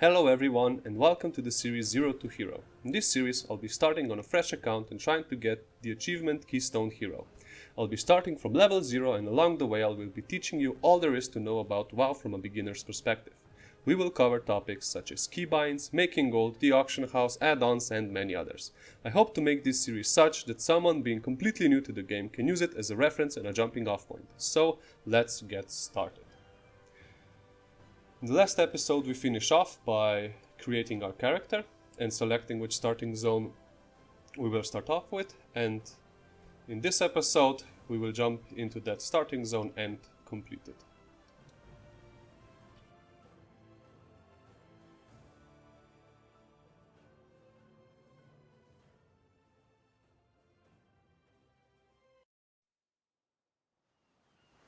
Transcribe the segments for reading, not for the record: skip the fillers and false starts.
Hello everyone and welcome to the series Zero to Hero. In this series I'll be starting on a fresh account and trying to get the achievement Keystone Hero. I'll be starting from level 0 and along the way I will be teaching you all there is to know about WoW from a beginner's perspective. We will cover topics such as keybinds, making gold, the auction house, add-ons and many others. I hope to make this series such that someone being completely new to the game can use it as a reference and a jumping off point. So let's get started. In the last episode we finished off by creating our character and selecting which starting zone we will start off with, and in this episode we will jump into that starting zone and complete it.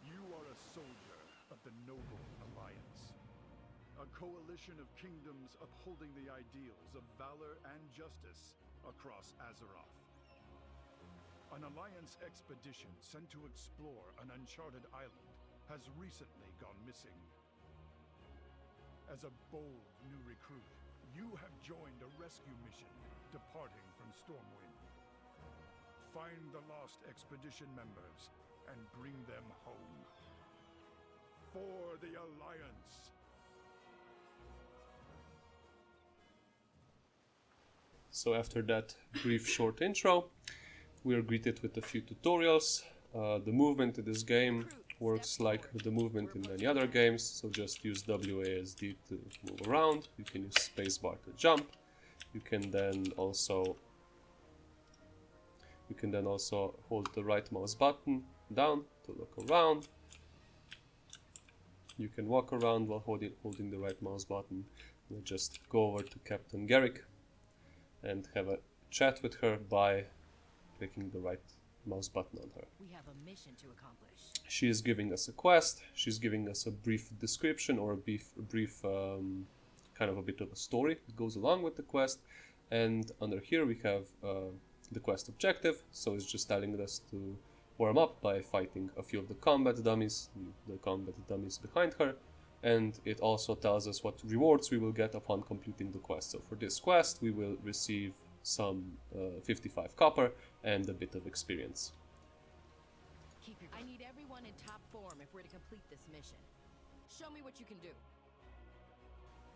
You are a soldier of the Noble Alliance. A coalition of kingdoms upholding the ideals of valor and justice across Azeroth. An Alliance expedition sent to explore an uncharted island has recently gone missing. As a bold new recruit, you have joined a rescue mission departing from Stormwind. Find the lost expedition members and bring them home. For the Alliance! So after that brief short intro, we are greeted with a few tutorials. The movement in this game works like the movement in many other games, so just use WASD to move around. You can use spacebar to jump. You can then also hold the right mouse button down to look around. You can walk around while holding the right mouse button. We'll just go over to Captain Garrick and have a chat with her by clicking the right mouse button on her. We have a mission to accomplish. She is giving us a quest. She's giving us a brief description or a brief kind of a bit of a story that goes along with the quest. And under here we have the quest objective. So it's just telling us to warm up by fighting a few of the combat dummies behind her. And it also tells us what rewards we will get upon completing the quest. So for this quest we will receive some 55 copper and a bit of experience. I need everyone in top form if we're to complete this mission. Show me what you can do.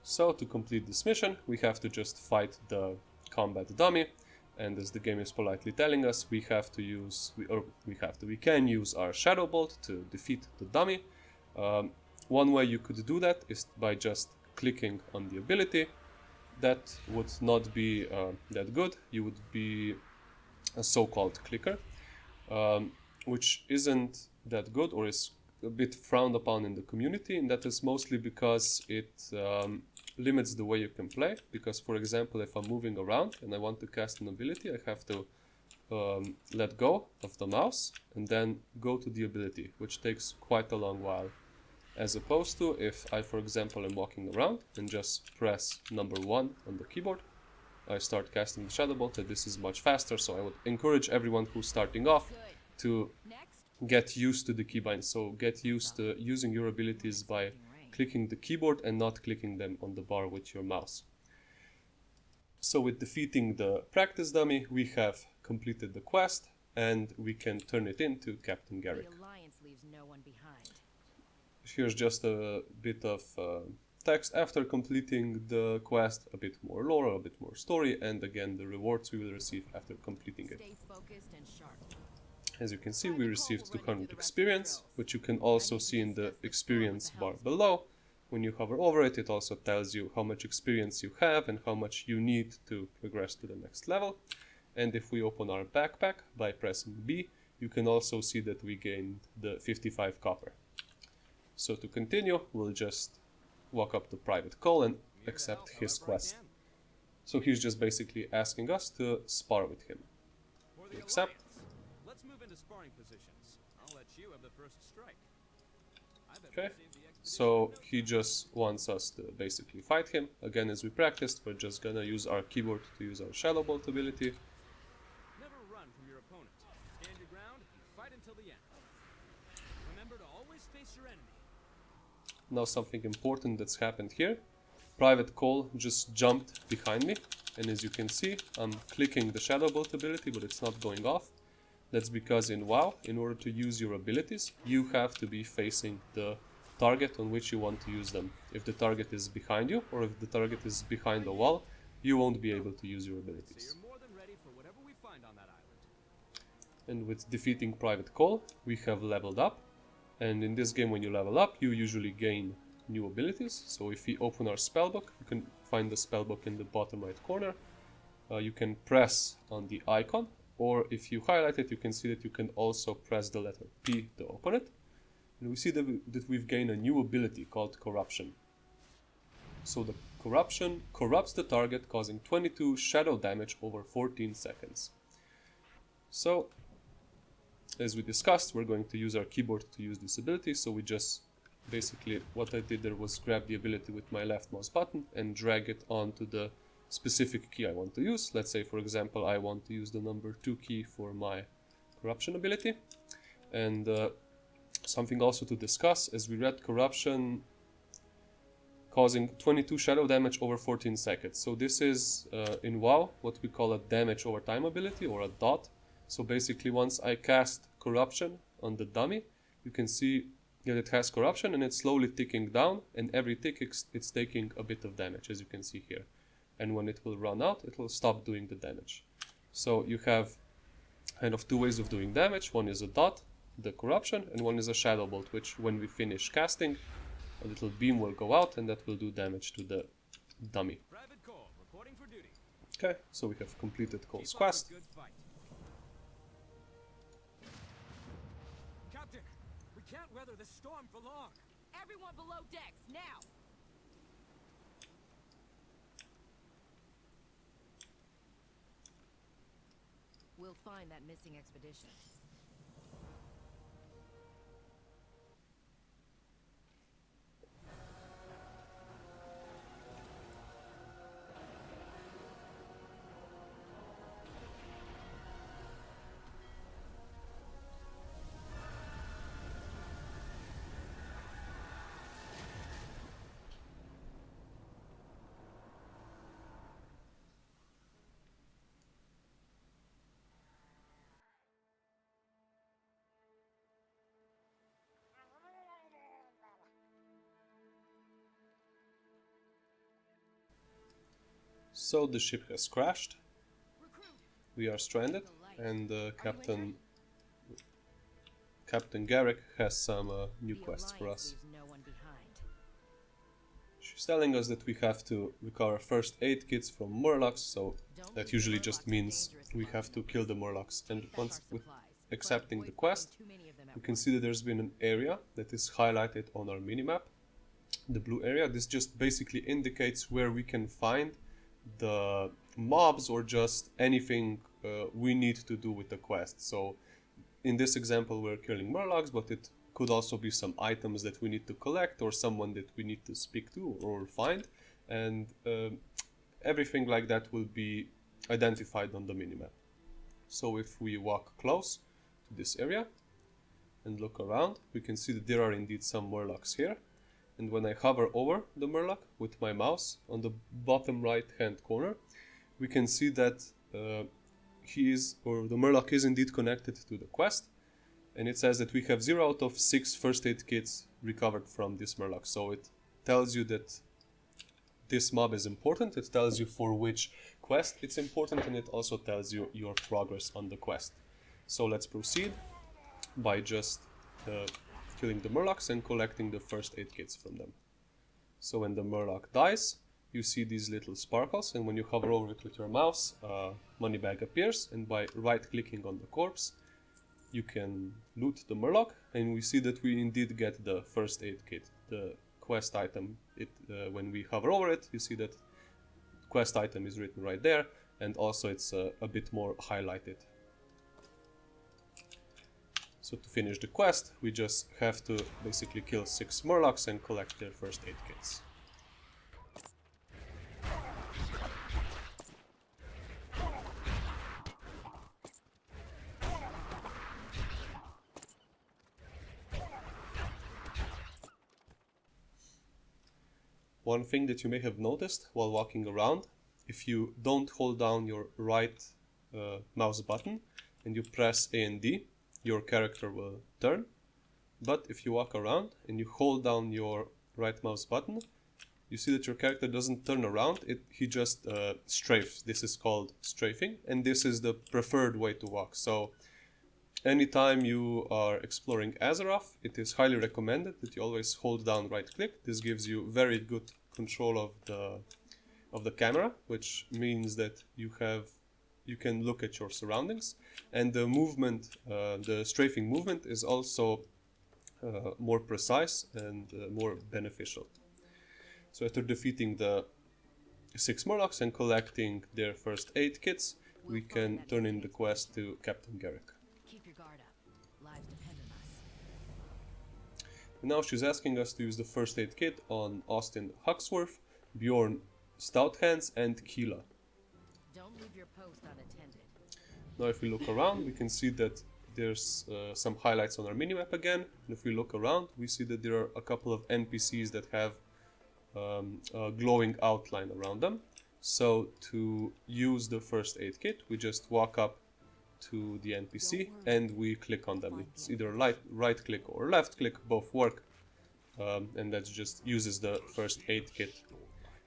So to complete this mission we have to just fight the combat dummy, and as the game is politely telling us, we can use our Shadow Bolt to defeat the dummy. One way you could do that is by just clicking on the ability. That would not be that good. You would be a so-called clicker, which isn't that good or is a bit frowned upon in the community, and that is mostly because it limits the way you can play. Because, for example, if I'm moving around and I want to cast an ability, I have to let go of the mouse and then go to the ability, which takes quite a long while. As opposed to if I, for example, am walking around and just press number 1 on the keyboard, I start casting the Shadow Bolt, and this is much faster. So I would encourage everyone who's starting off to get used to the keybinds. So get used to using your abilities by clicking the keyboard and not clicking them on the bar with your mouse. So with defeating the practice dummy, we have completed the quest and we can turn it into Captain Garrick. The Alliance leaves no one behind. Here's just a bit of text after completing the quest, a bit more lore, a bit more story, and again the rewards we will receive after completing it. Stay focused and sharp. As you can see, we received 200 experience, which you can also see in the experience bar below. When you hover over it, it also tells you how much experience you have and how much you need to progress to the next level. And if we open our backpack by pressing B, you can also see that we gained the 55 copper. So to continue, we'll just walk up to Private Cole and accept his quest. So he's just basically asking us to spar with him. We accept. Let's move into sparring positions. I'll let you have the first strike. Okay, so he just wants us to basically fight him. Again, as we practiced, we're just gonna use our keyboard to use our Shadow Bolt ability. Never run from your opponent. Stand your ground and fight until the end. Remember to always face your enemy. Now something important that's happened here Private Call just jumped behind me, and as you can see, I'm clicking the Shadow Bolt ability, but it's not going off. That's because in WoW, in order to use your abilities, you have to be facing the target on which you want to use them. If the target is behind you, or if the target is behind the wall, you won't be able to use your abilities. So you're more than ready for whatever we find on that island. And with defeating Private Call, we have leveled up. And in this game, when you level up, you usually gain new abilities. So if we open our spellbook, you can find the spellbook in the bottom right corner. You can press on the icon, or if you highlight it, you can see that you can also press the letter P to open it. And we see that we've gained a new ability called Corruption. So the Corruption corrupts the target, causing 22 shadow damage over 14 seconds. So, as we discussed, we're going to use our keyboard to use this ability, so we just basically, what I did there was grab the ability with my left mouse button and drag it onto the specific key I want to use. Let's say, for example, I want to use the number 2 key for my Corruption ability. And something also to discuss, as we read, Corruption causing 22 shadow damage over 14 seconds. So this is, in WoW, what we call a damage over time ability, or a dot. So basically, once I cast Corruption on the dummy, you can see that it has Corruption and it's slowly ticking down, and every tick it's taking a bit of damage, as you can see here. And when it will run out, it will stop doing the damage. So you have kind of 2 ways of doing damage. One is a dot, the Corruption, and one is a Shadow Bolt, which when we finish casting, a little beam will go out and that will do damage to the dummy. Private Call, reporting for duty. Okay, so we have completed Cole's Keep up the quest. good fight. Captain, we can't weather this storm for long. Everyone below decks, now! We'll find that missing expedition. So the ship has crashed. We are stranded, and Captain Garrick has some new quests for us. No one behind. She's telling us that we have to recover first aid kits from Murlocs, so that usually just means we have to kill the Murlocs. And once with accepting the quest, you can see that there's been an area that is highlighted on our minimap, the blue area. This just basically indicates where we can find the mobs or just anything we need to do with the quest. So in this example we're killing Murlocs, but it could also be some items that we need to collect, or someone that we need to speak to or find, and everything like that will be identified on the minimap. So if we walk close to this area and look around, we can see that there are indeed some Murlocs here. And when I hover over the Murloc with my mouse on the bottom right hand corner, we can see that the Murloc is indeed connected to the quest, and it says that we have 0 out of 6 first aid kits recovered from this Murloc. So it tells you that this mob is important, it tells you for which quest it's important, and it also tells you your progress on the quest. So let's proceed by just killing the Murlocs and collecting the first aid kits from them. So when the Murloc dies, you see these little sparkles, and when you hover over it with your mouse, money bag appears, and by right clicking on the corpse you can loot the Murloc, and we see that we indeed get the first aid kit, the quest item. When we hover over it, you see that quest item is written right there, and also it's a bit more highlighted. So to finish the quest, we just have to basically kill 6 Murlocs and collect their first aid kits. one thing that you may have noticed while walking around, if you don't hold down your right mouse button and you press A and D, your character will turn. But if you walk around and you hold down your right mouse button, you see that your character doesn't turn around, he just strafes. This is called strafing, and this is the preferred way to walk. So anytime you are exploring Azeroth, it is highly recommended that you always hold down right click. This gives you very good control of the camera, which means that you can look at your surroundings, and the movement, the strafing movement is also more precise and more beneficial. So after defeating the 6 Murlocs and collecting their first aid kits, we can turn in the quest to Captain Garrick. Keep your guard up. Lives depend on us. Now she's asking us to use the first aid kit on Austin Huxworth, Bjorn Stouthands, and Keela. Don't leave your post unattended. Now if we look around, we can see that there's some highlights on our minimap again. And if we look around, we see that there are a couple of NPCs that have a glowing outline around them. So to use the first aid kit, we just walk up to the NPC and we click on them. It's either right click or left click, both work, and that just uses the first aid kit.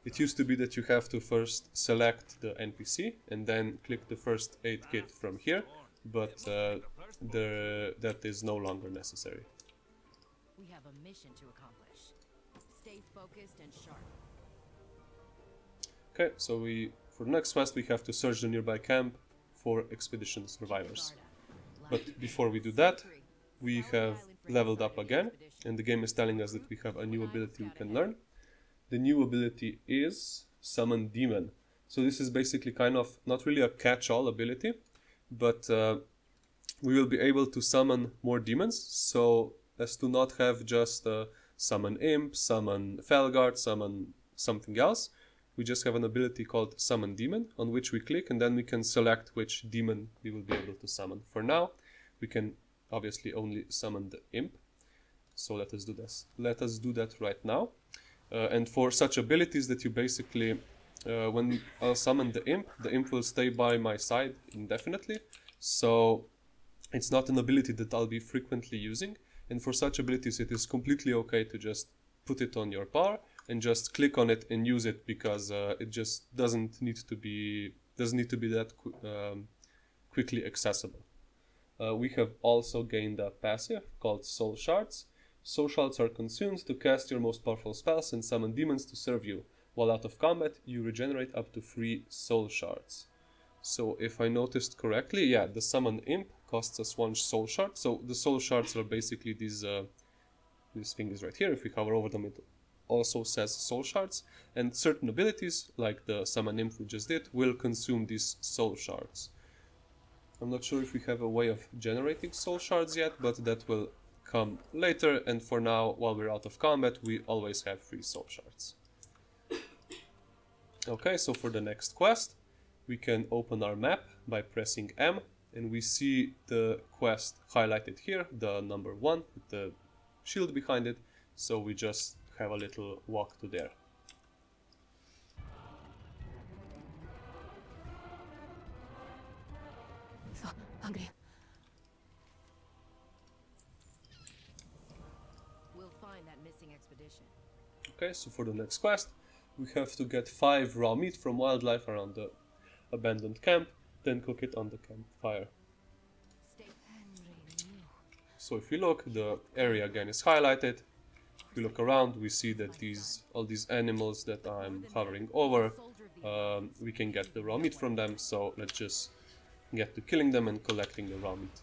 It used to be that you have to first select the NPC and then click the first aid kit from here, but that is no longer necessary. We have a mission to accomplish. Stay focused and sharp. Okay, so for the next quest we have to search the nearby camp for expedition survivors. But before we do that, we have leveled up again, and the game is telling us that we have a new ability we can learn. The new ability is Summon Demon. So this is basically kind of not really a catch-all ability, but we will be able to summon more demons, so as to not have just summon Imp, summon Felguard, summon something else. We just have an ability called Summon Demon, on which we click, and then we can select which demon we will be able to summon. For now, we can obviously only summon the Imp, so let us do this. Let us do that right now. And for such abilities that you basically, when I'll summon the Imp will stay by my side indefinitely, so it's not an ability that I'll be frequently using. And for such abilities, it is completely okay to just put it on your bar and just click on it and use it, because it just doesn't need to be that quickly accessible. We have also gained a passive called Soul Shards. Soul Shards are consumed to cast your most powerful spells and summon demons to serve you. While out of combat, you regenerate up to 3 Soul Shards. So if I noticed correctly, yeah, the Summon Imp costs us 1 Soul Shard. So the Soul Shards are basically these things right here. If we hover over them, it also says Soul Shards. And certain abilities, like the Summon Imp we just did, will consume these Soul Shards. I'm not sure if we have a way of generating Soul Shards yet, but that will come later, and for now, while we're out of combat, we always have 3 Soul Shards. Okay, so for the next quest, we can open our map by pressing M, and we see the quest highlighted here, the number 1, with the shield behind it, so we just have a little walk to there. So hungry. We'll find that missing expedition. Okay, so for the next quest, we have to get 5 raw meat from wildlife around the abandoned camp, then cook it on the campfire. So if you look, the area again is highlighted. If we look around, we see that all these animals that I'm hovering over, we can get the raw meat from them, so let's just get to killing them and collecting the raw meat.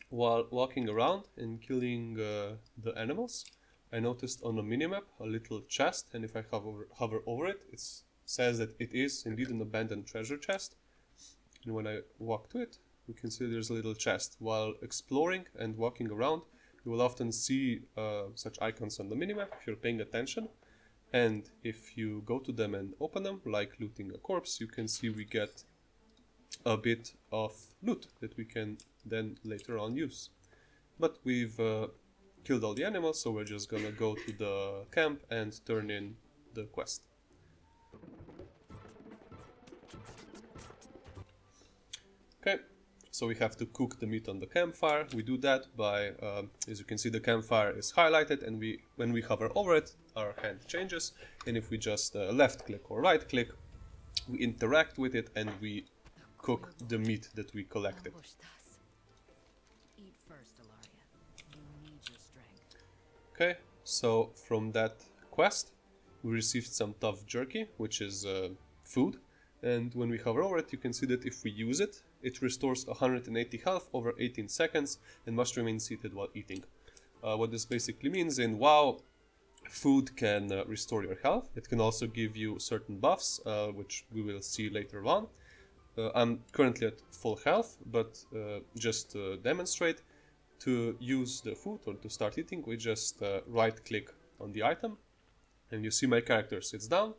While walking around and killing the animals, I noticed on the minimap a little chest, and if I hover over it, it says that it is indeed an abandoned treasure chest. And when I walk to it, we can see there's a little chest. While exploring and walking around, you will often see such icons on the minimap if you're paying attention. And if you go to them and open them, like looting a corpse, you can see we get a bit of loot that we can then later on use. But we've killed all the animals, so we're just gonna go to the camp and turn in the quest. Okay, so we have to cook the meat on the campfire. We do that by, as you can see, the campfire is highlighted, and when we hover over it, our hand changes. And if we just left click or right click, we interact with it and we cook the meat that we collected. Eat first, Ilaria. You need your strength. Okay, so from that quest, we received some tough jerky, which is food. And when we hover over it, you can see that if we use it, it restores 180 health over 18 seconds and must remain seated while eating. What this basically means in WoW, food can restore your health. It can also give you certain buffs, which we will see later on. I'm currently at full health, but just to demonstrate, to use the food or to start eating, we just right click on the item and you see my character sits down.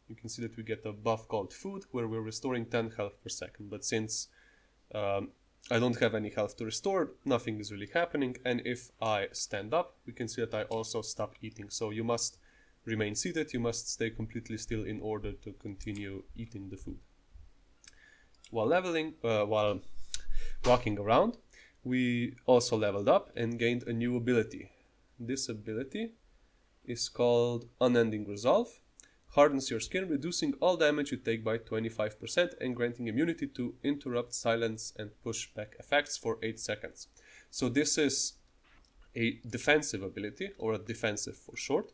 You can see that we get a buff called food where we're restoring 10 health per second, but since I don't have any health to restore, nothing is really happening. And if I stand up, we can see that I also stop eating. So you must remain seated, you must stay completely still in order to continue eating the food. While walking around, we also leveled up and gained a new ability. This ability is called Unending Resolve. Hardens your skin, reducing all damage you take by 25% and granting immunity to interrupt, silence, and pushback effects for 8 seconds. So this is a defensive ability, or a defensive for short.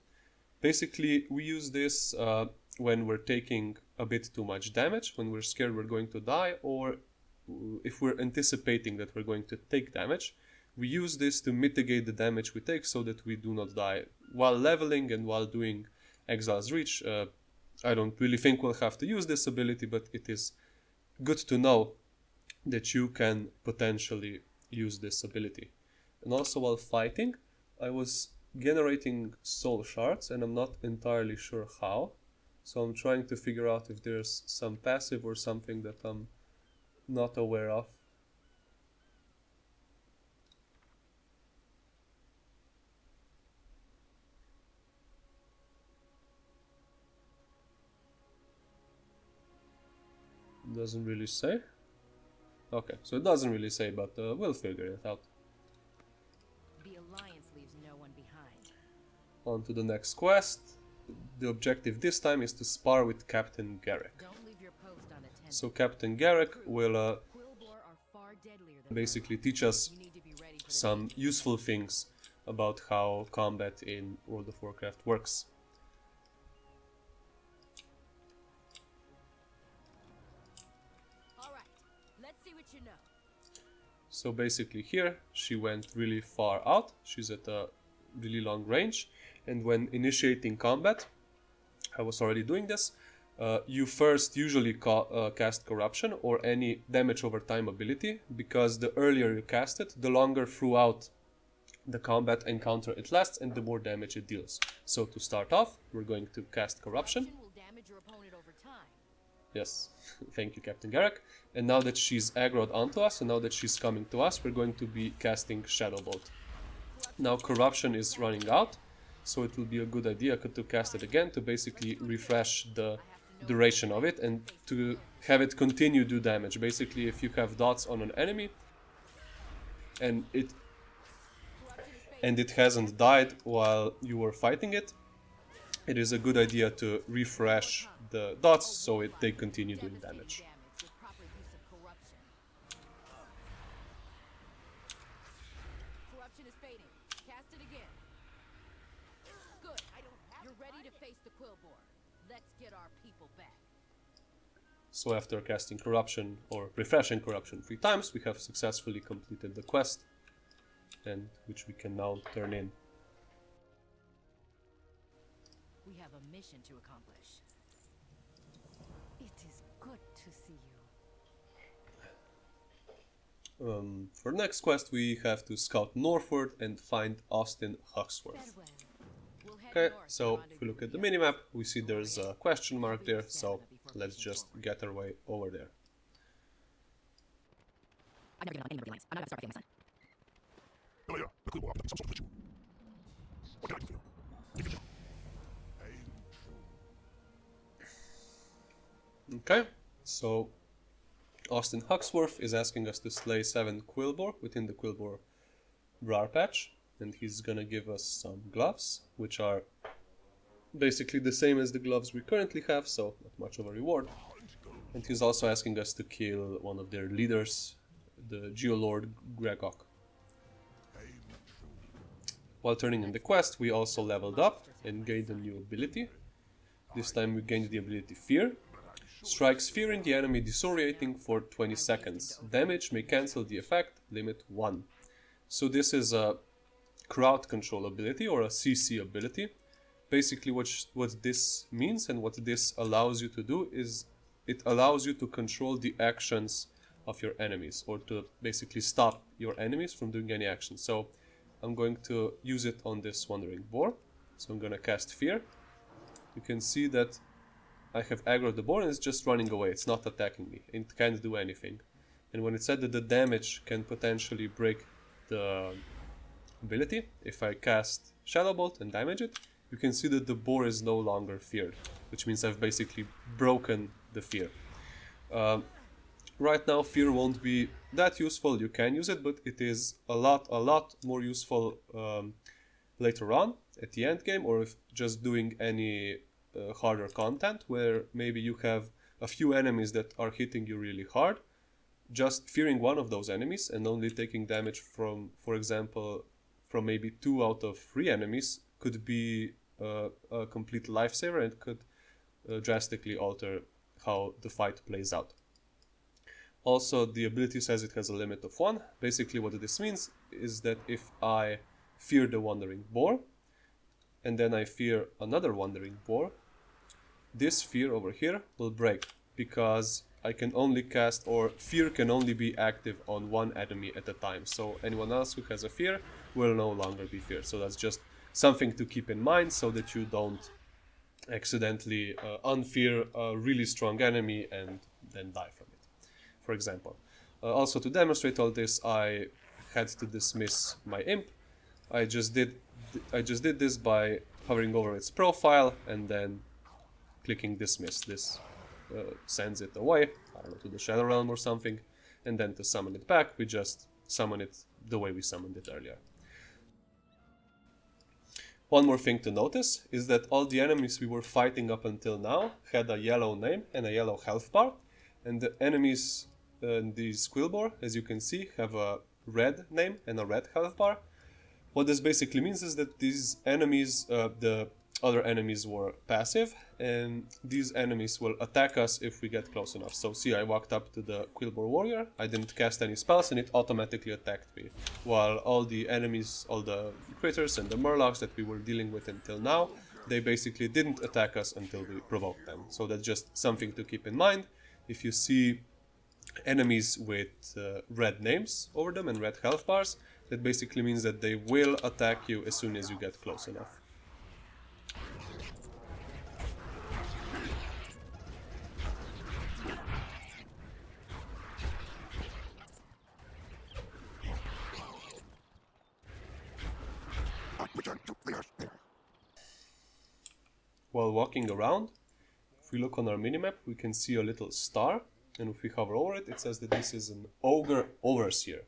Basically, we use this when we're taking a bit too much damage, when we're scared we're going to die, or if we're anticipating that we're going to take damage. We use this to mitigate the damage we take so that we do not die. While leveling and while doing Exile's Reach, I don't really think we'll have to use this ability, but it is good to know that you can potentially use this ability. And also while fighting, I was generating soul shards, and I'm not entirely sure how. So I'm trying to figure out if there's some passive or something that I'm not aware of. Doesn't really say. Okay, so it doesn't really say, but we'll figure it out. The Alliance leaves no one behind. On to the next quest. The objective this time is to spar with Captain Garrick. Don't leave your post unattended. So Captain Garrick will Quillbore are far deadlier than basically teach us you need to be ready for the some dangers. useful things about how combat in World of Warcraft works. All right, let's see what you know. So basically here she went really far out, she's at a really long range, and when initiating combat, I was already doing this, you first usually cast Corruption or any damage over time ability, because the earlier you cast it, the longer throughout the combat encounter it lasts and the more damage it deals. So to start off, we're going to cast Corruption. Will damage your opponent over time. Yes, thank you, Captain Garrick. And now that she's aggroed onto us, and now that she's coming to us, we're going to be casting Shadow Bolt. Now Corruption is running out, so it will be a good idea to cast it again to basically refresh the duration of it and to have it continue to do damage. Basically, if you have dots on an enemy and it hasn't died while you were fighting it, it is a good idea to refresh the dots so they continue doing damage. With proper use of corruption. Corruption is fading. Cast it again. Good. You're ready to face the Quillbore. Let's get our people back. So after casting Corruption or refreshing Corruption 3 times, we have successfully completed the quest, and which we can now turn in. We have a mission to accomplish. It is good to see you. For next quest, we have to scout northward and find Austin Huxworth. We'll head Okay, north so to if we look at the rendezvous minimap, we see there's a question mark there, so let's just get our way over there. I've never given up any liberty lines. I'm not gonna start fighting my son. Okay, so Austin Huxworth is asking us to slay 7 Quillbore within the Quillbore Brar patch, and he's gonna give us some gloves, which are basically the same as the gloves we currently have, so not much of a reward. And he's also asking us to kill one of their leaders, the Geolord Gregok. While turning in the quest, we also leveled up and gained a new ability. This time we gained the ability Fear. Strikes fear in the enemy disorienting for 20 seconds. Damage may cancel the effect, limit 1. So this is a crowd control ability or a CC ability. Basically what this means and what this allows you to do is it allows you to control the actions of your enemies, or to basically stop your enemies from doing any action. So I'm going to use it on this Wandering Boar. So I'm going to cast Fear. You can see that I have aggroed the boar and it's just running away. It's not attacking me. It can't do anything. And when it said that the damage can potentially break the ability, if I cast Shadow Bolt and damage it, you can see that the boar is no longer feared, which means I've basically broken the fear. Right now fear won't be that useful. You can use it, but it is a lot more useful later on at the end game, or if just doing any harder content where maybe you have a few enemies that are hitting you really hard. Just fearing one of those enemies and only taking damage from, for example, from maybe 2 out of 3 enemies could be a complete lifesaver and could drastically alter how the fight plays out. Also, the ability says it has a limit of 1. Basically what this means is that if I fear the Wandering Boar and then I fear another Wandering Boar, this fear over here will break, because I can only cast, or fear can only be active on one enemy at a time. So anyone else who has a fear will no longer be feared. So that's just something to keep in mind, so that you don't accidentally unfear a really strong enemy and then die from it, for example. Also, to demonstrate all this, I had to dismiss my imp. I just did this by hovering over its profile and then clicking dismiss. This sends it away, I don't know, to the Shadow Realm or something, and then to summon it back, we just summon it the way we summoned it earlier. One more thing to notice is that all the enemies we were fighting up until now had a yellow name and a yellow health bar, and the enemies in these Quillbore, as you can see, have a red name and a red health bar. What this basically means is that these enemies, the other enemies were passive, and these enemies will attack us if we get close enough. So see, I walked up to the Quillbore warrior, I didn't cast any spells, and it automatically attacked me. While all the enemies, all the critters and the murlocs that we were dealing with until now, they basically didn't attack us until we provoked them. So that's just something to keep in mind. If you see enemies with red names over them and red health bars, that basically means that they will attack you as soon as you get close enough. While walking around, if we look on our minimap, we can see a little star, and if we hover over it, it says that this is an Ogre Overseer.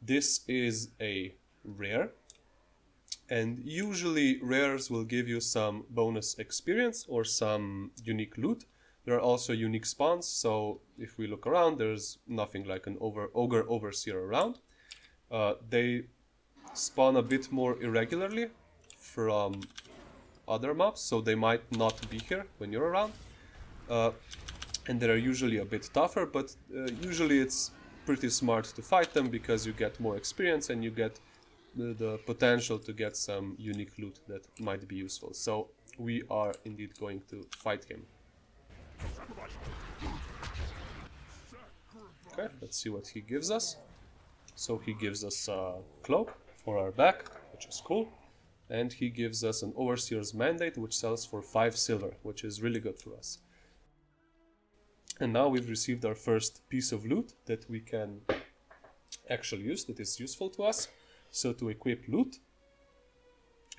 This is a rare, and usually rares will give you some bonus experience or some unique loot. There are also unique spawns, so if we look around, there's nothing like an Ogre Overseer around. They spawn a bit more irregularly from other mobs, so they might not be here when you're around. And they're usually a bit tougher, but usually it's pretty smart to fight them because you get more experience and you get the potential to get some unique loot that might be useful. So we are indeed going to fight him. Okay, let's see what he gives us. So he gives us a cloak for our back, which is cool. And he gives us an Overseer's Mandate, which sells for 5 silver, which is really good for us. And now we've received our first piece of loot that we can actually use, that is useful to us. So to equip loot,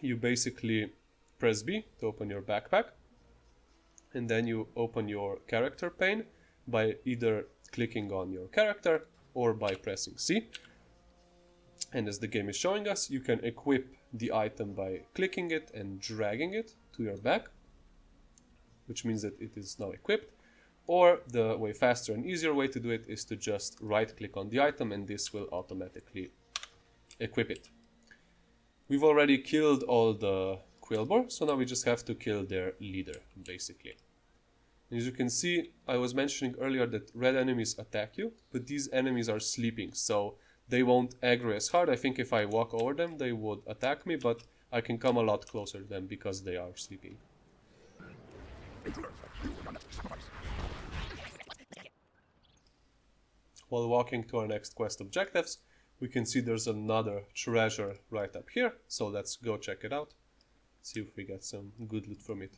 you basically press B to open your backpack, and then you open your character pane by either clicking on your character or by pressing C. And as the game is showing us, you can equip the item by clicking it and dragging it to your back, which means that it is now equipped. Or the way faster and easier way to do it is to just right click on the item, and this will automatically equip it. We've already killed all the Quillboar, so now we just have to kill their leader, basically. And as you can see, I was mentioning earlier that red enemies attack you, but these enemies are sleeping, so they won't aggro as hard. I think if I walk over them, they would attack me, but I can come a lot closer to them because they are sleeping. While walking to our next quest objectives, we can see there's another treasure right up here, so let's go check it out, see if we get some good loot from it.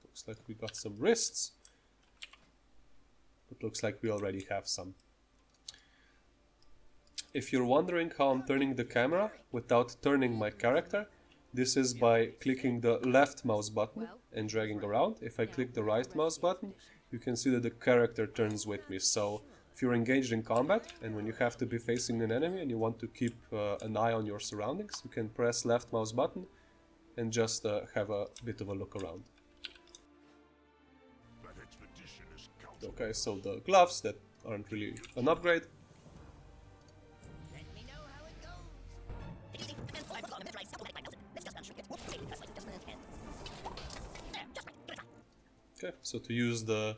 Looks like we got some wrists, but looks like we already have some. If you're wondering how I'm turning the camera without turning my character, this is by clicking the left mouse button and dragging around. If I click the right mouse button, you can see that the character turns with me. So if you're engaged in combat and when you have to be facing an enemy and you want to keep an eye on your surroundings, you can press left mouse button and just have a bit of a look around. Okay, so the gloves that aren't really an upgrade. Okay, so to use the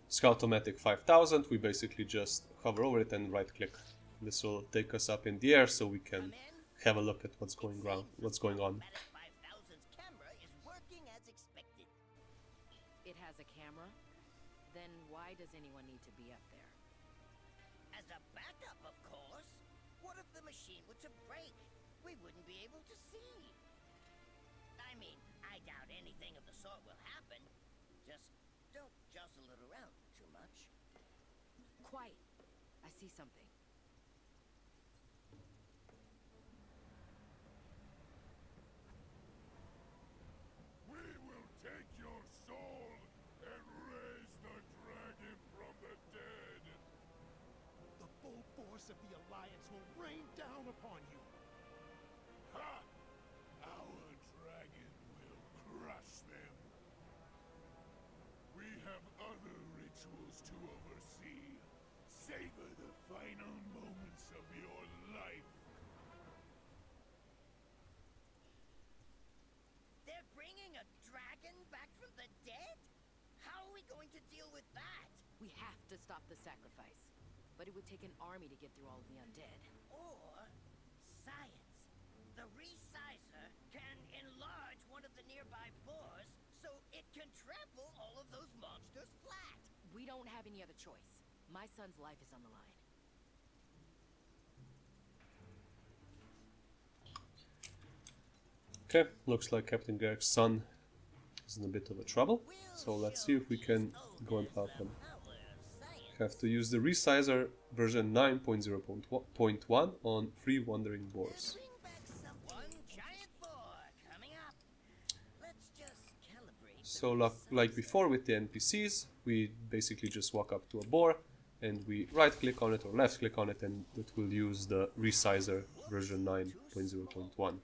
Scout-O-Matic 5000, we basically just hover over it and right click. This will take us up in the air so we can have a look at what's going on. It has a camera? Then why does anyone need to be up there? As a backup, of course. What if the machine were to break? We wouldn't be able to see. I mean, I doubt anything of the sort will happen. Just don't jostle it around too much. Quiet. I see something. We will take your soul and raise the dragon from the dead. The full force of the Alliance will rain down upon you. Ha! Our dragon will crush them. We have other rituals to oversee. Savor the final moments of your life. They're bringing a dragon back from the dead? How are we going to deal with that? We have to stop the sacrifice. But it would take an army to get through all of the undead. Or science. The resizer can enlarge one of the nearby boars so it can trample all of those monsters flat. We don't have any other choice. My son's life is on the line. Okay, looks like Captain Garrick's son is in a bit of a trouble, so let's see if we can go and help him. Have to use the resizer version 9.0.1 on 3 wandering boars. So like before with the NPCs, we basically just walk up to a boar and we right click on it or left click on it, and it will use the resizer version 9.0.1.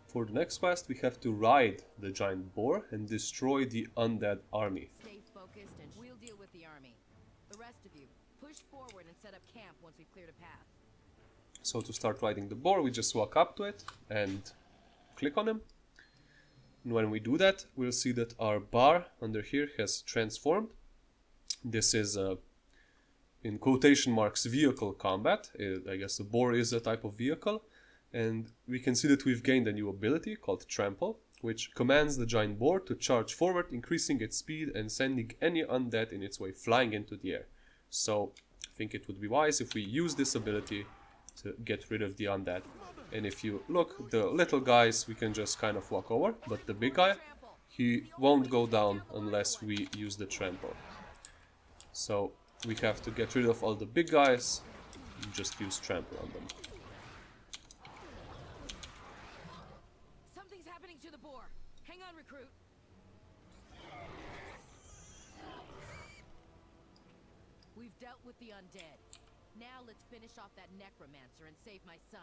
For the next quest, we have to ride the giant boar and destroy the undead army. Stay focused and we'll deal with the army. The rest of you, push forward and set up camp once we've cleared a path. So to start riding the boar, we just walk up to it and click on him. And when we do that, we'll see that our bar under here has transformed. This is in quotation marks vehicle combat. I guess the boar is a type of vehicle. And we can see that we've gained a new ability called Trample, which commands the giant boar to charge forward, increasing its speed and sending any undead in its way flying into the air. So I think it would be wise if we use this ability to get rid of the undead. And if you look, the little guys we can just kind of walk over, but the big guy, he won't go down unless we use the Trample. So we have to get rid of all the big guys and just use Trample on them. Something's happening to the boar. Hang on, recruit. We've dealt with the undead. Now let's finish off that necromancer and save my son.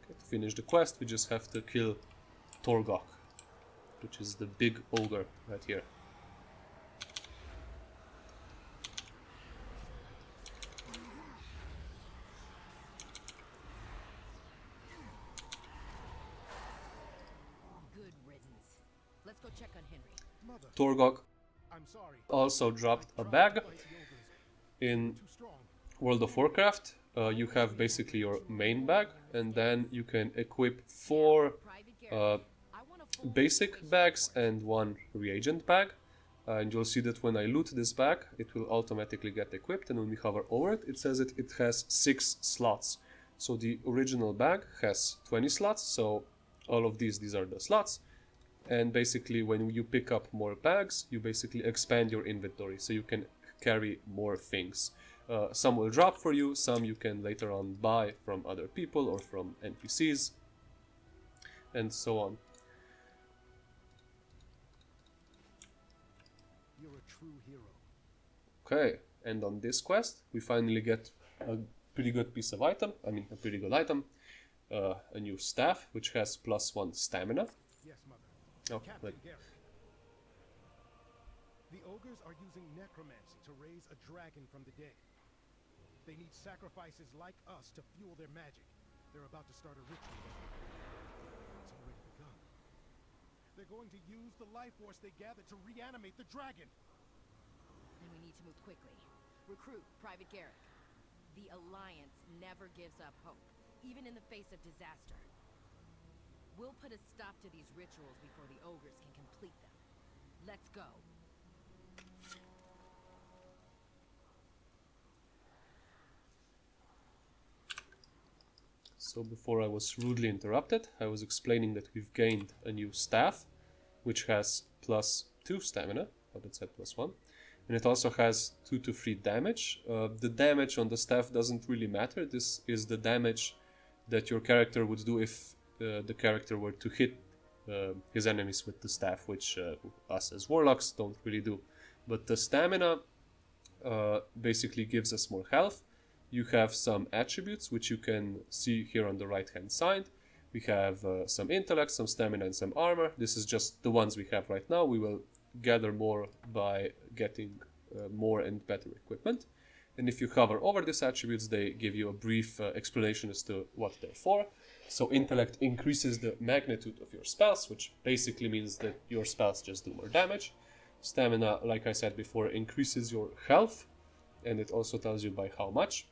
Okay, to finish the quest, we just have to kill Torgok, which is the big ogre right here. Good riddance. Let's go check on Henry. Mother, Torgok I'm sorry. also dropped a bag. In Too strong. World of Warcraft, you have basically your main bag, and then you can equip 4 Private Garrett, I want a full basic situation bags report. and 1 reagent bag. And you'll see that when I loot this bag, it will automatically get equipped, and when we hover over it, it says that it has 6 slots. So the original bag has 20 slots, so all of these are the slots. And basically when you pick up more bags, you basically expand your inventory, so you can carry more things. Some will drop for you, some you can later on buy from other people or from NPCs, and so on. You're a true hero. Okay, and on this quest, we finally get a pretty good piece of item. I mean, a pretty good item. A new staff, which has +1 stamina. Yes, Mother. Oh, Captain but Garrett. The ogres are using necromancy to raise a dragon from the dead. They need sacrifices like us to fuel their magic. They're about to start a ritual. It's already begun. They're going to use the life force they gathered to reanimate the dragon. Then we need to move quickly. Recruit Private Garrett. The Alliance never gives up hope, even in the face of disaster. We'll put a stop to these rituals before the ogres can complete them. Let's go. So before I was rudely interrupted, I was explaining that we've gained a new staff, which has +2 stamina, but it said +1, and it also has 2 to 3 damage. The damage on the staff doesn't really matter. This is the damage that your character would do if the character were to hit his enemies with the staff, which us as warlocks don't really do. But the stamina basically gives us more health. You have some attributes which you can see here on the right hand side. We have some intellect, some stamina, and some armor. This is just the ones we have right now. We will gather more by getting more and better equipment. And if you hover over these attributes, they give you a brief explanation as to what they're for. So intellect increases the magnitude of your spells, which basically means that your spells just do more damage. Stamina, like I said before, increases your health, and it also tells you by how much.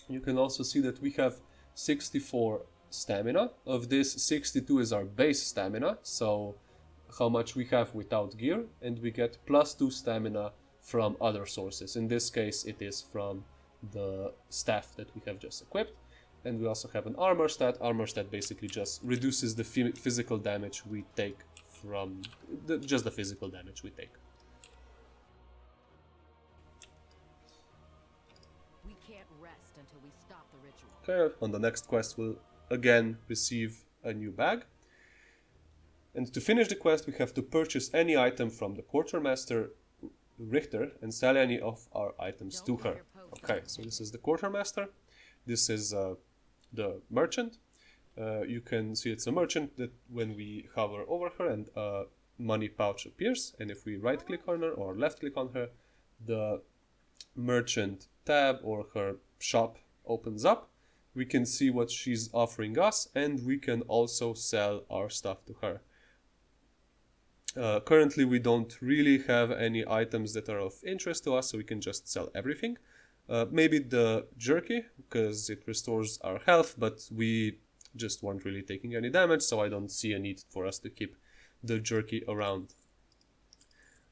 You can also see that we have 64 stamina. Of this, 62 is our base stamina, so how much we have without gear, and we get +2 stamina from other sources. In this case, it is from the staff that we have just equipped. And we also have an armor stat. Armor stat basically just reduces the physical damage we take from just the physical damage we take. We can't rest until we stop the ritual. Okay, on the next quest we'll again receive a new bag. And to finish the quest, we have to purchase any item from the quartermaster Richter and sell any of our items to her. Okay, so this is the quartermaster. This is the merchant. You can see it's a merchant that when we hover over her and a money pouch appears, and if we right click on her or left click on her, the merchant tab or her shop opens up. We can see what she's offering us, and we can also sell our stuff to her. Currently we don't really have any items that are of interest to us, so we can just sell everything. Maybe the jerky, because it restores our health, but we just weren't really taking any damage, so I don't see a need for us to keep the jerky around.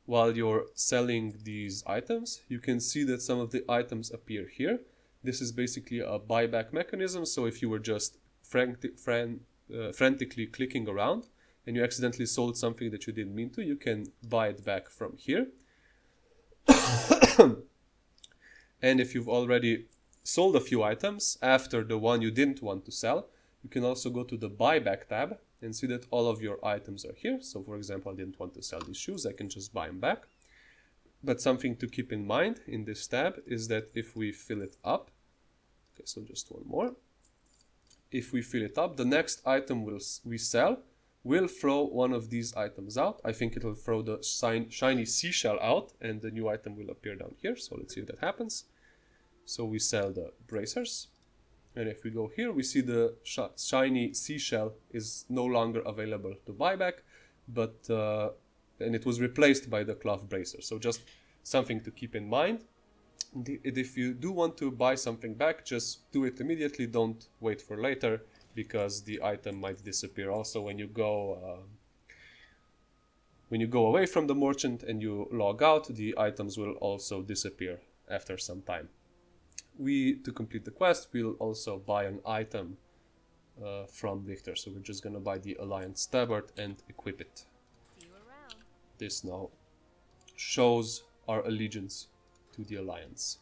While you're selling these items, you can see that some of the items appear here. This is basically a buyback mechanism, so if you were just frantically clicking around and you accidentally sold something that you didn't mean to, you can buy it back from here. And if you've already sold a few items after the one you didn't want to sell, you can also go to the buyback tab and see that all of your items are here. So for example, I didn't want to sell these shoes, I can just buy them back. But something to keep in mind in this tab is that if we fill it up, okay, so just one more. If we fill it up, the next item we sell will throw one of these items out. I think it will throw the shiny seashell out and the new item will appear down here. So let's see if that happens. So we sell the bracers. And if we go here, we see the shiny seashell is no longer available to buy back, but and it was replaced by the cloth bracer. So just something to keep in mind. If you do want to buy something back, just do it immediately. Don't wait for later, because the item might disappear. Also, when you go away from the merchant and you log out, the items will also disappear after some time. To complete the quest, we'll also buy an item from Victor. So we're just gonna buy the Alliance Stabard and equip it. See you around. This now shows our allegiance to the Alliance.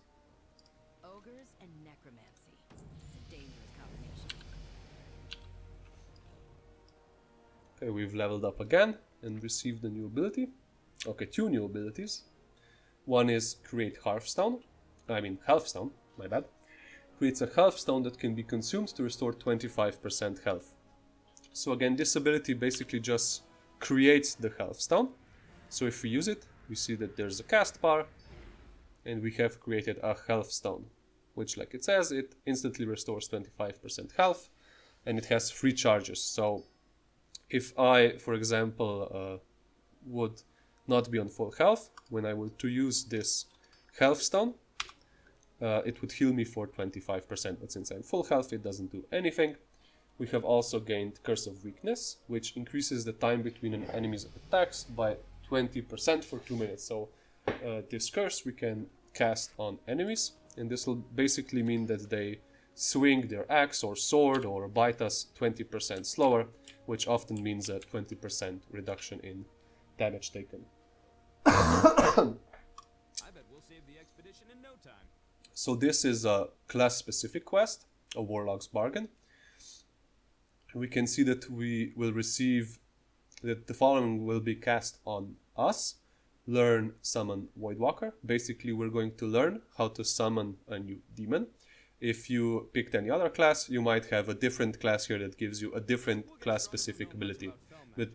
Ogres and necromancy. It's a dangerous combination. Okay, we've leveled up again and received a new ability. Okay, two new abilities. One is create Hearthstone. My bad. Creates a Hearthstone that can be consumed to restore 25% health. So again, this ability basically just creates the Hearthstone. So if we use it, we see that there's a cast bar, and we have created a Hearthstone, which, like it says, it instantly restores 25% health, and it has 3 charges. So if I, for example, would not be on full health, when I were to use this Hearthstone, it would heal me for 25%, but since I'm full health, it doesn't do anything. We have also gained Curse of Weakness, which increases the time between an enemy's attacks by 20% for 2 minutes. So this curse we can cast on enemies, and this will basically mean that they swing their axe or sword or bite us 20% slower, which often means a 20% reduction in damage taken. I bet we'll save the expedition in no time. So this is a class-specific quest, a Warlock's Bargain. We can see that we will receive that the following will be cast on us. Learn Summon Voidwalker. Basically, we're going to learn how to summon a new demon. If you picked any other class, you might have a different class here that gives you a different class-specific ability. But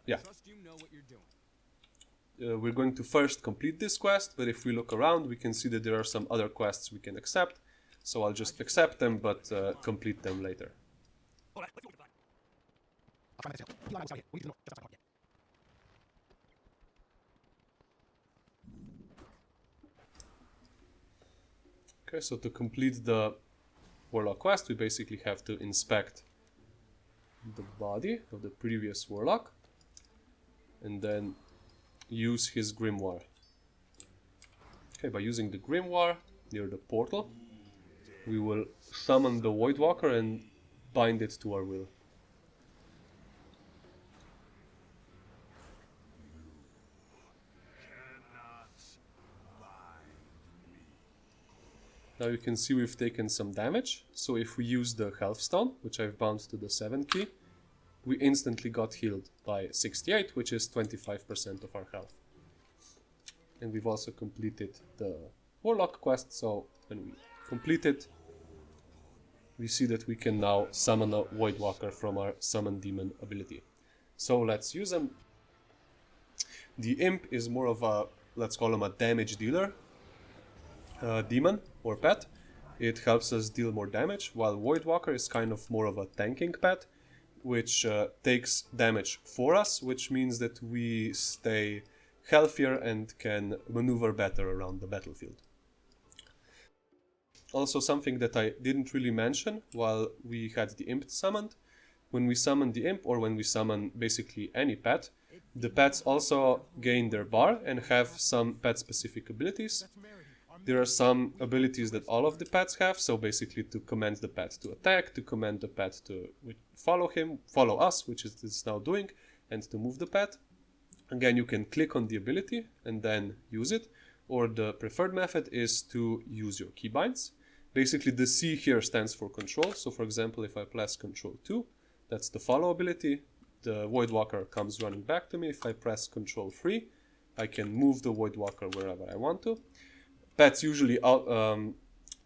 yeah. Trust you know what you're doing. We're going to first complete this quest, but if we look around, we can see that there are some other quests we can accept. So I'll just accept them, but complete them later. Okay, so to complete the Warlock quest, we basically have to inspect the body of the previous Warlock, and then use his grimoire. Okay, by using the grimoire near the portal, we will summon the Voidwalker and bind it to our will. Now you can see we've taken some damage, so if we use the Health Stone, which I've bound to the 7 key, we instantly got healed by 68, which is 25% of our health. And we've also completed the Warlock quest, so when we complete it, we see that we can now summon a Voidwalker from our Summon Demon ability. So let's use them. The Imp is more of a, let's call him a damage dealer demon or pet. It helps us deal more damage, while Voidwalker is kind of more of a tanking pet. which takes damage for us, which means that we stay healthier and can maneuver better around the battlefield. Also, something that I didn't really mention while we had the imp summoned, when we summon the imp, or when we summon basically any pet, the pets also gain their bar and have some pet specific abilities. There are some abilities that all of the pets have, so basically to command the pet to attack, to command the pet to follow us, which it's now doing, and to move the pet. Again, you can click on the ability and then use it, or the preferred method is to use your keybinds. Basically, the C here stands for control, so for example, if I press Control 2, that's the follow ability, the Voidwalker comes running back to me. If I press Control 3, I can move the Voidwalker wherever I want to. Pets usually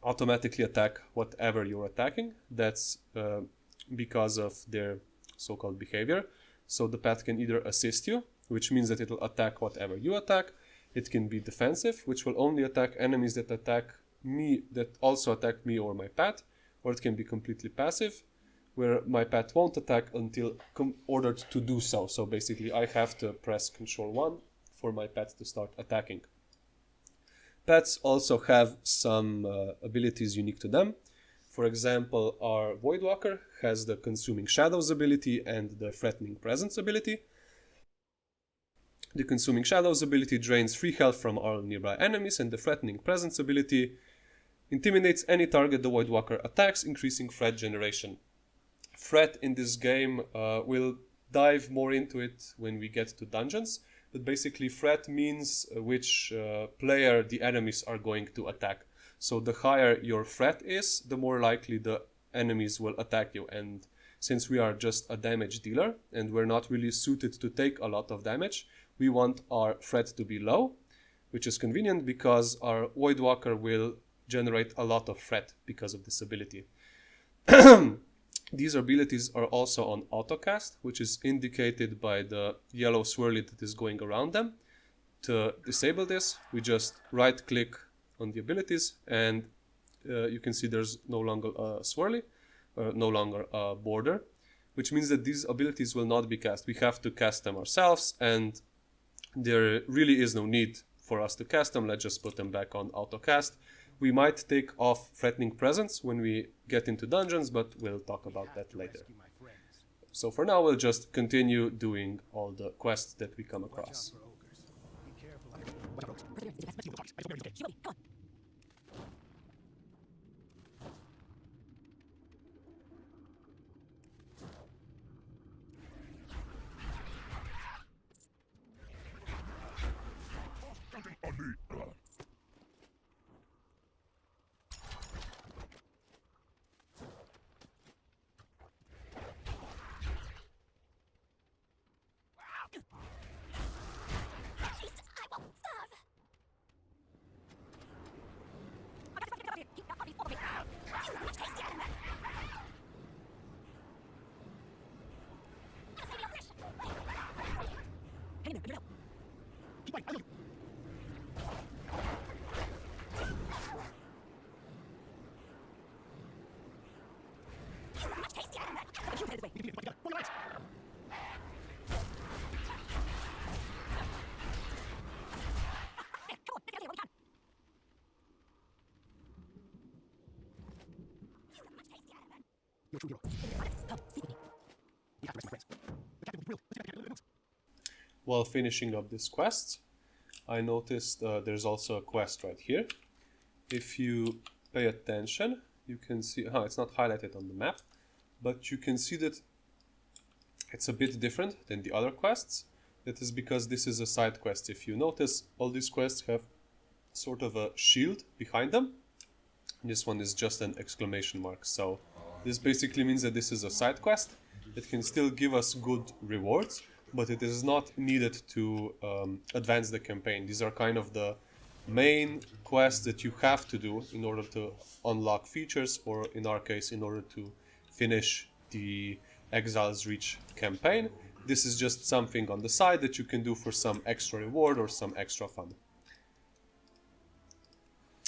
automatically attack whatever you're attacking. That's because of their so-called behavior. So the pet can either assist you, which means that it'll attack whatever you attack. It can be defensive, which will only attack enemies that attack me, that also attack me or my pet. Or it can be completely passive, where my pet won't attack until ordered to do so. So basically I have to press Control 1 for my pet to start attacking. Pets also have some abilities unique to them. For example, our Voidwalker has the Consuming Shadows ability and the Threatening Presence ability. The Consuming Shadows ability drains free health from all nearby enemies, and the Threatening Presence ability intimidates any target the Voidwalker attacks, increasing threat generation. Threat in this game, we'll dive more into it when we get to dungeons, but basically threat means which player the enemies are going to attack. So the higher your threat is, the more likely the enemies will attack you, and since we are just a damage dealer and we're not really suited to take a lot of damage, we want our threat to be low, which is convenient because our Voidwalker will generate a lot of threat because of this ability. These abilities are also on autocast, which is indicated by the yellow swirly that is going around them. To disable this, we just right click on the abilities, and you can see there's no longer a swirly, no longer a border, which means that these abilities will not be cast. We have to cast them ourselves, and there really is no need for us to cast them. Let's just put them back on autocast. We might take off Threatening Presence when we get into dungeons, but we'll talk about that later. So for now, we'll just continue doing all the quests that we come across. While finishing up this quest, I noticed there's also a quest right here. If you pay attention, you can see, it's not highlighted on the map, but you can see that it's a bit different than the other quests. That is because this is a side quest. If you notice, all these quests have sort of a shield behind them. This one is just an exclamation mark. So this basically means that this is a side quest. It can still give us good rewards, but it is not needed to advance the campaign. These are kind of the main quests that you have to do in order to unlock features, or in our case, in order to finish the Exile's Reach campaign. This is just something on the side that you can do for some extra reward or some extra fun.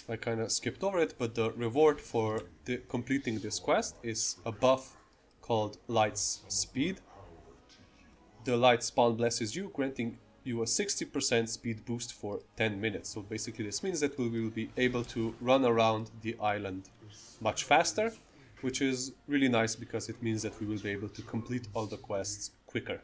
I kind of skipped over it, but the reward for completing this quest is a buff called Light's Speed. The light spawn blesses you, granting you a 60% speed boost for 10 minutes. So basically this means that we will be able to run around the island much faster, which is really nice because it means that we will be able to complete all the quests quicker.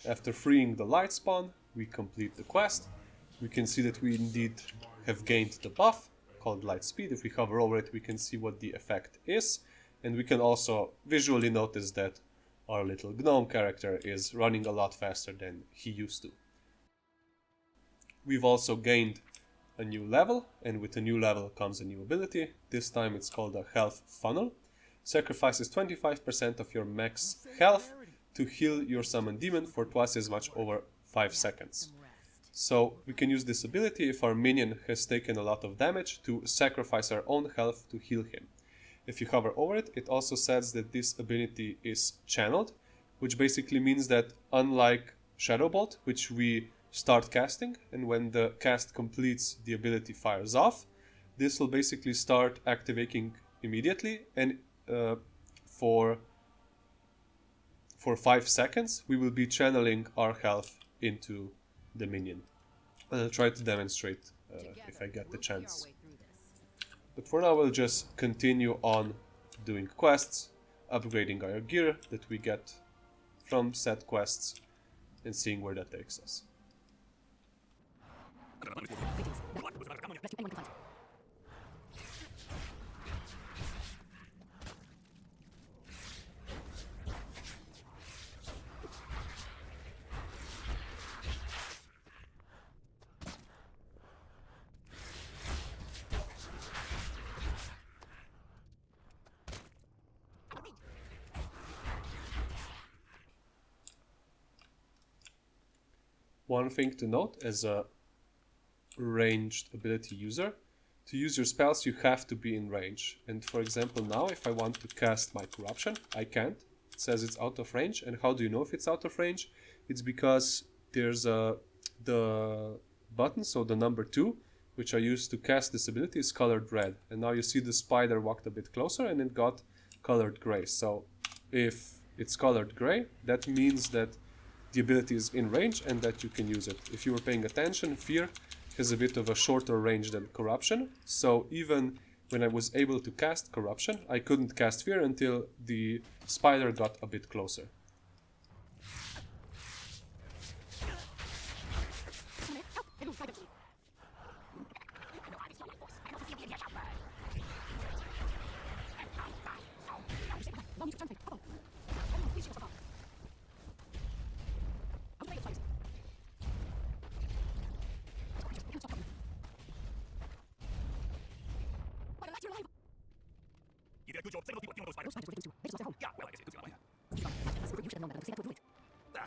After freeing the light spawn, we complete the quest. We can see that we indeed have gained the buff called Light Speed. If we hover over it, we can see what the effect is, and we can also visually notice that our little gnome character is running a lot faster than he used to. We've also gained a new level, and with a new level comes a new ability. This time it's called a Health Funnel. Sacrifices 25% of your max health to heal your summoned demon for twice as much over 5 seconds. So we can use this ability if our minion has taken a lot of damage to sacrifice our own health to heal him. If you hover over it, it also says that this ability is channeled, which basically means that unlike Shadow Bolt, which we start casting, and when the cast completes the ability fires off, this will basically start activating immediately, and for 5 seconds we will be channeling our health into the minion. I'll try to demonstrate if I get the chance. But for now we'll just continue on doing quests, upgrading our gear that we get from said quests, and seeing where that takes us. One thing to note as a ranged ability user, to use your spells you have to be in range. And for example now if I want to cast my corruption, I can't. It says it's out of range. And how do you know if it's out of range? It's because there's the button, so the number 2, which I used to cast this ability, is colored red. And now you see the spider walked a bit closer and it got colored gray. So if it's colored gray, that means that the ability is in range and that you can use it. If you were paying attention, Fear has a bit of a shorter range than Corruption, so even when I was able to cast Corruption, I couldn't cast Fear until the spider got a bit closer. You did a good job saving those people killing those spiders. Yeah, well, I guess it took you should have known better.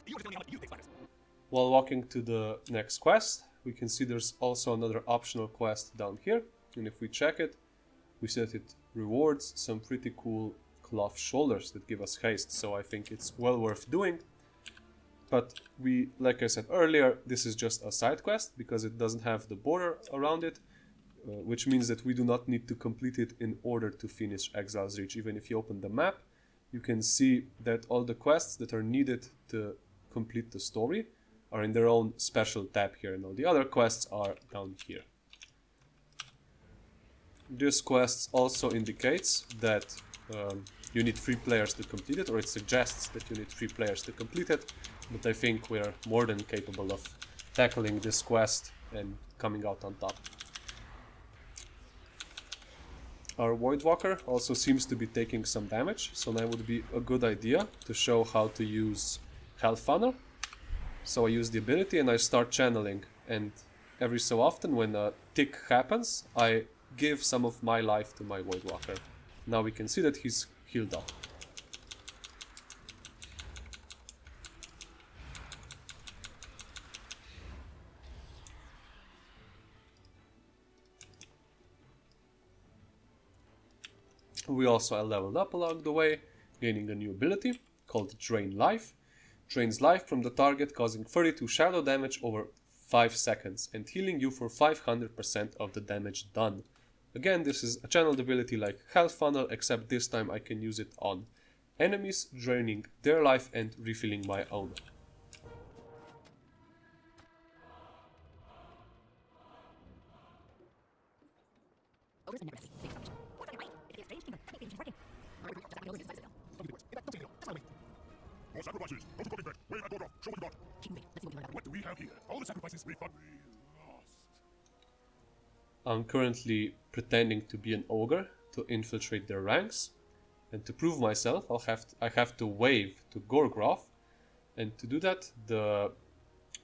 You were telling me how much you take spiders. While walking to the next quest, we can see there's also another optional quest down here, and if we check it, we see that it rewards some pretty cool cloth shoulders that give us haste, so I think it's well worth doing. But we, like I said earlier, this is just a side quest because it doesn't have the border around it, which means that we do not need to complete it in order to finish Exile's Reach. Even if you open the map, you can see that all the quests that are needed to complete the story are in their own special tab here, and all the other quests are down here. This quest also indicates that you need 3 players to complete it, or it suggests that you need 3 players to complete it, but I think we're more than capable of tackling this quest and coming out on top. Our Voidwalker also seems to be taking some damage, so now would be a good idea to show how to use Health Funnel. So I use the ability and I start channeling, and every so often when a tick happens, I give some of my life to my Voidwalker. Now we can see that he's healed up. We also leveled up along the way, gaining a new ability called Drain Life. Drains life from the target, causing 32 shadow damage over 5 seconds and healing you for 500% of the damage done. Again, this is a channeled ability like Health Funnel, except this time I can use it on enemies, draining their life and refilling my own. More sacrifices! Go to cooking bed! Wave at Gorgoth! Show what you got! What do we have here? All the sacrifices we fought. We lost. I'm currently pretending to be an ogre to infiltrate their ranks, and to prove myself I have to wave to Gorgoth, and to do that the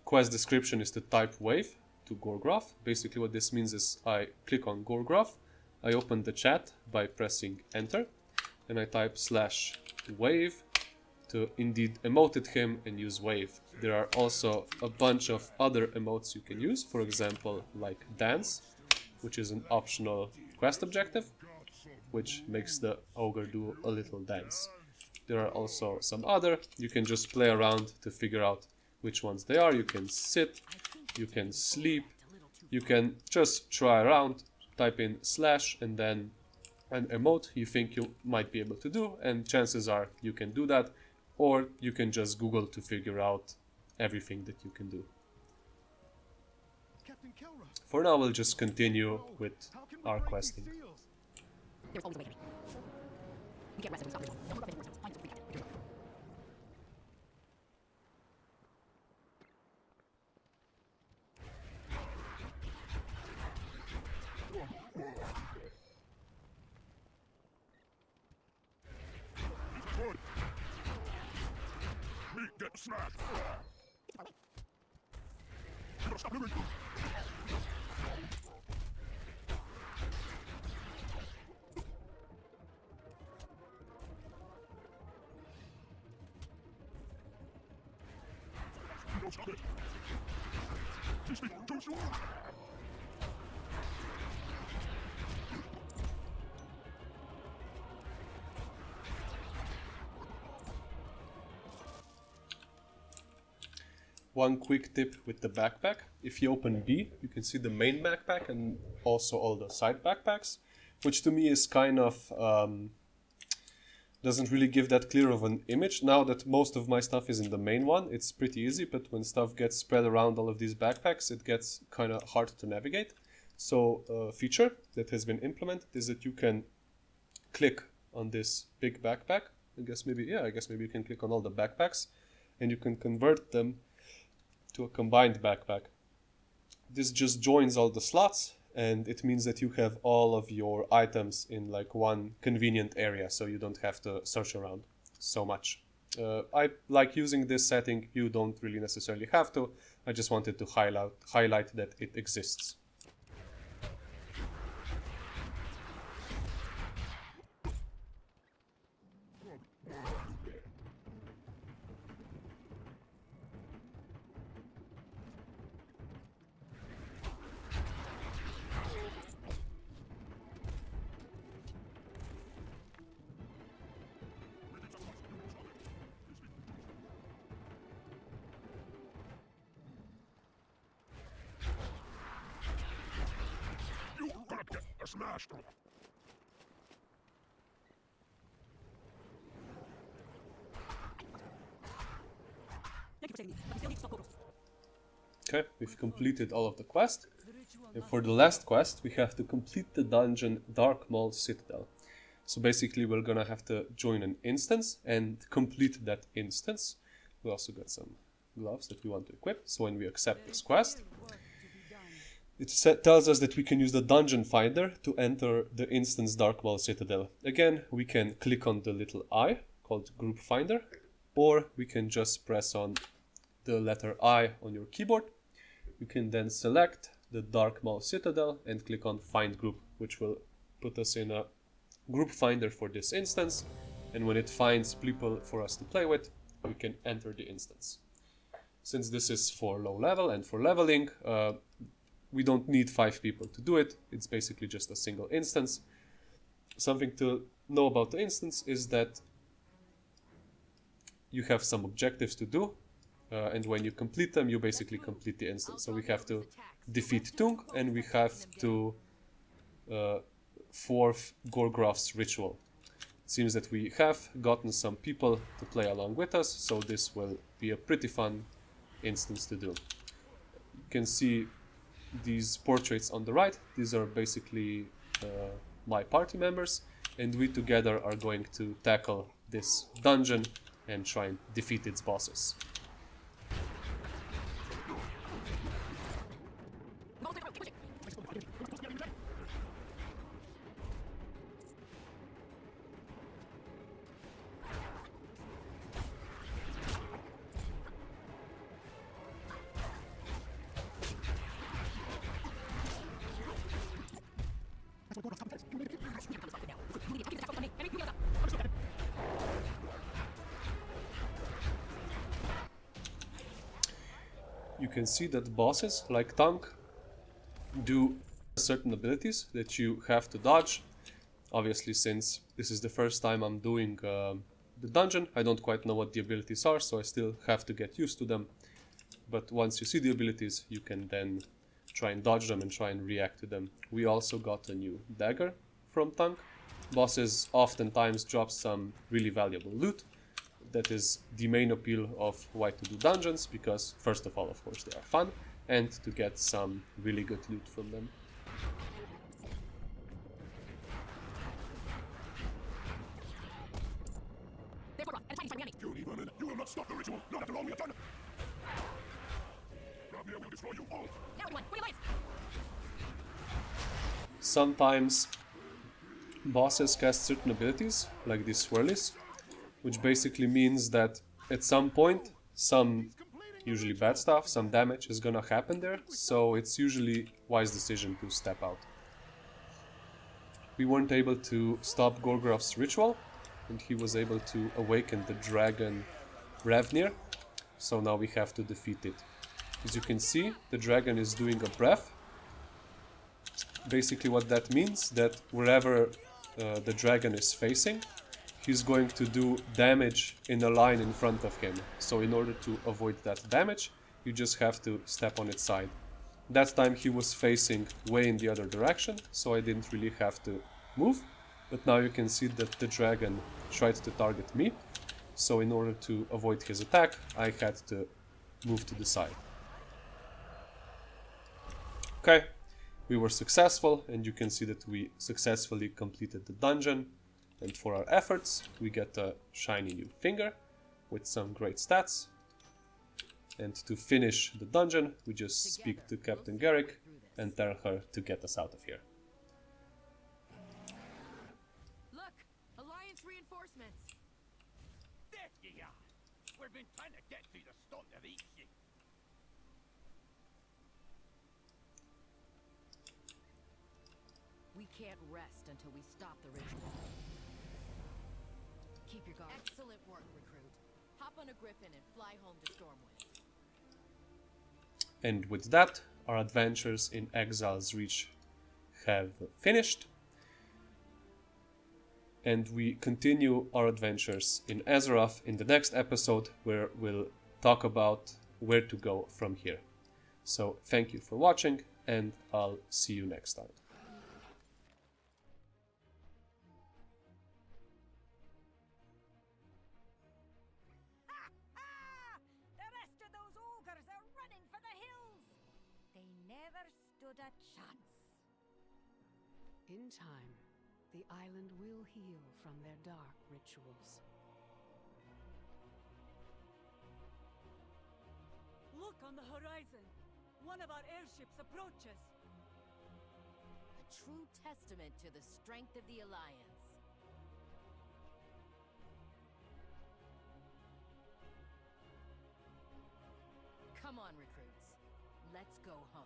quest description is to type wave to Gorgoth. Basically what this means is I click on Gorgoth, I open the chat by pressing enter, and I type /wave to indeed emote at him and use wave. There are also a bunch of other emotes you can use, for example like dance, which is an optional quest objective, which makes the ogre do a little dance. There are also some other, you can just play around to figure out which ones they are. You can sit, you can sleep, you can just try around, type in / and then an emote you think you might be able to do, and chances are you can do that, or you can just Google to figure out everything that you can do. Captain Kelra, For now we'll just continue with how can we our break these questing. seals? There's always a way, enemy. You can't rest until you stop the ritual. Find some free captain. Good. We get smashed! You gotta stop living! You don't stop it! Teach me to shoot! One quick tip with the backpack: if you open B, you can see the main backpack and also all the side backpacks, which to me is kind of doesn't really give that clear of an image. Now that most of my stuff is in the main one, it's pretty easy, but when stuff gets spread around all of these backpacks, it gets kind of hard to navigate. So a feature that has been implemented is that you can click on this big backpack. I guess maybe you can click on all the backpacks, and you can convert them to a combined backpack. This just joins all the slots, and it means that you have all of your items in like one convenient area, so you don't have to search around so much. I like using this setting. You don't really necessarily have to. I just wanted to highlight that it exists. You gotta get smashed! Thank you for saving me, but we still need to stop Gorgoth. Okay, we've completed all of the quest. And for the last quest, we have to complete the dungeon Dark Maul Citadel. So basically we're gonna have to join an instance and complete that instance. We also got some gloves that we want to equip. So when we accept this quest, it tells us that we can use the dungeon finder to enter the instance Dark Maul Citadel. Again, we can click on the little eye called Group Finder, or we can just press on the letter I on your keyboard. You can then select the Dark Maul Citadel and click on Find Group, which will put us in a group finder for this instance. And when it finds people for us to play with, we can enter the instance. Since this is for low level and for leveling, we don't need 5 people to do it. It's basically just a single instance. Something to know about the instance is that you have some objectives to do, and when you complete them, you basically complete the instance. So we have to defeat Tung, and we have to fourth Gorgroth's ritual. It seems that we have gotten some people to play along with us, so this will be a pretty fun instance to do. You can see these portraits on the right. These are basically my party members, and we together are going to tackle this dungeon and try and defeat its bosses. You can see that bosses, like Tank, do certain abilities that you have to dodge. Obviously, since this is the first time I'm doing the dungeon, I don't quite know what the abilities are, so I still have to get used to them. But once you see the abilities, you can then try and dodge them and try and react to them. We also got a new dagger from Tank. Bosses oftentimes drop some really valuable loot. That is the main appeal of why to do dungeons, because first of all, of course, they are fun, and to get some really good loot from them. You need vermin. You will not stop the ritual. Not after all we have done. Ravnia will destroy you all. Now everyone, for your lives! Sometimes bosses cast certain abilities, like these swirlies, which basically means that at some point, some usually bad stuff, some damage is gonna happen there, so it's usually wise decision to step out. We weren't able to stop Gorgroth's ritual, and he was able to awaken the dragon Ravnir, so now we have to defeat it. As you can see, the dragon is doing a breath. Basically what that means, that wherever the dragon is facing, he's going to do damage in a line in front of him. So in order to avoid that damage, you just have to step on its side. That time he was facing way in the other direction, so I didn't really have to move. But now you can see that the dragon tried to target me. So in order to avoid his attack, I had to move to the side. Okay, we were successful, and you can see that we successfully completed the dungeon. And for our efforts, we get a shiny new finger with some great stats. And to finish the dungeon, we just speak to Captain Garrick and tell her to get us out of here. Look! Alliance reinforcements! There ye are! We've been trying to get through the storm to reach you. We can't rest until we stop the ritual. Keep your guard. Excellent work, recruit. Hop on a griffin and fly home to Stormwind. And with that, our adventures in Exile's Reach have finished. And we continue our adventures in Azeroth in the next episode, where we'll talk about where to go from here. So thank you for watching, and I'll see you next time. The rest of those ogres are running for the hills! They never stood a chance. In time, the island will heal from their dark rituals. Look on the horizon! One of our airships approaches! A true testament to the strength of the Alliance. Come on, recruits. Let's go home.